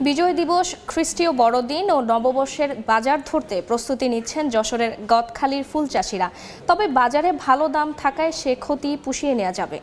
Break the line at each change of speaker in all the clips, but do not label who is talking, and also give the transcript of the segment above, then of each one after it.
বিজয় দিবস, খ্রিস্টীয় বড়দিন ও নববর্ষের বাজার ধরতে প্রস্তুতি নিচ্ছেন যশোরের গদখালির ফুল চাষিরা। তবে বাজারে ভালো দাম থাকায় সে ক্ষতি পুষিয়ে নেওয়া যাবে।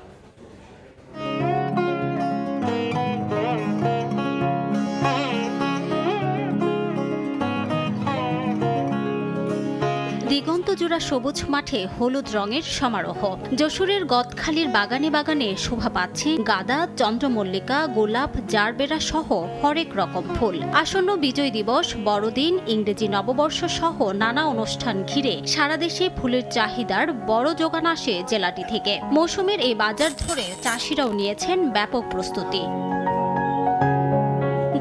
দিগন্তজোড়া সবুজ মাঠে হলুদ রঙের সমারোহ। যশোরের গদখালির বাগানে বাগানে শোভা পাচ্ছে গাঁদা, চন্দ্রমল্লিকা, গোলাপ, জারবেরা সহ হরেক রকম ফুল। আসন্ন বিজয় দিবস, বড়দিন, ইংরেজি নববর্ষ সহ নানা অনুষ্ঠান ঘিরে সারা দেশে ফুলের চাহিদার বড় যোগান আসে জেলাটি থেকে। মৌসুমের এই বাজার ধরে চাষিরাও নিয়েছেন ব্যাপক প্রস্তুতি।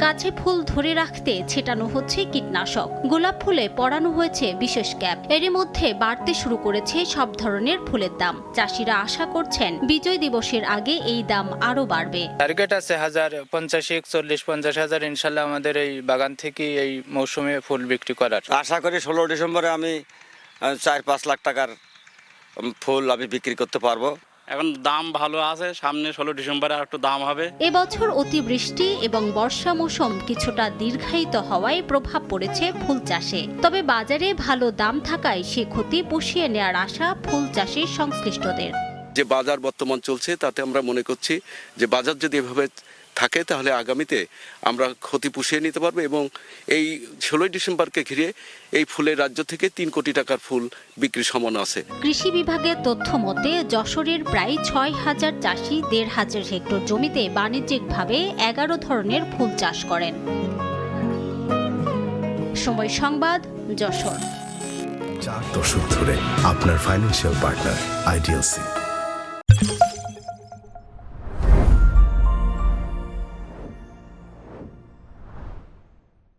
গাছে ফুল ধরে রাখতে ছেটানো হচ্ছে কীটনাশক, গোলাপ ফুলে পরানো হয়েছে বিশেষ ক্যাপ। এরই মধ্যে বাড়তে শুরু করেছে সব ধরনের ফুলের দাম। চাষিরা আশা করছেন বিজয় দিবসের আগে এই দাম আরো বাড়বে।
টার্গেট আছে 1050-40-50 ইনশাল্লাহ আমাদের এই বাগান থেকে এই মৌসুমে ফুল বিক্রি করার
আশা করি 16 ডিসেম্বরে আমি 4-5 লাখ টাকার ফুল আমি বিক্রি করতে পারবো।
এখন দাম ভালো আছে, সামনে 16 ডিসেম্বরে আর একটু দাম হবে।
এবছর অতিবৃষ্টি এবং বর্ষা মৌসুম কিছুটা দীর্ঘায়িত হওয়ায় প্রভাব পড়েছে ফুল চাষে। তবে বাজারে ভালো দাম থাকায় সে ক্ষতি পুষিয়ে নেওয়ার আশা ফুল চাষে সংশ্লিষ্টদের।
যে বাজার বর্তমান চলছে তাতে আমরা মনে করছি যে বাজার যদি এভাবে থাকে তাহলে আগামীতে আমরা ক্ষতি পুষিয়ে নিতে পারবো এবং এই 16 ডিসেম্বরকে ঘিরে এই ফুলের রাজ্য থেকে 3 কোটি টাকার ফুল বিক্রির সম্ভাবনা আছে।
কৃষি বিভাগের তথ্য মতে যশোরের প্রায় 6,000 চাষি 1,500 হেক্টর জমিতে বাণিজ্যিকভাবে 11 ধরনের ফুল চাষ করেন। সময় সংবাদ, যশোর।
4 দশক ধরে আপনার ফাইন্যান্সিয়াল পার্টনার আইডিএলসি।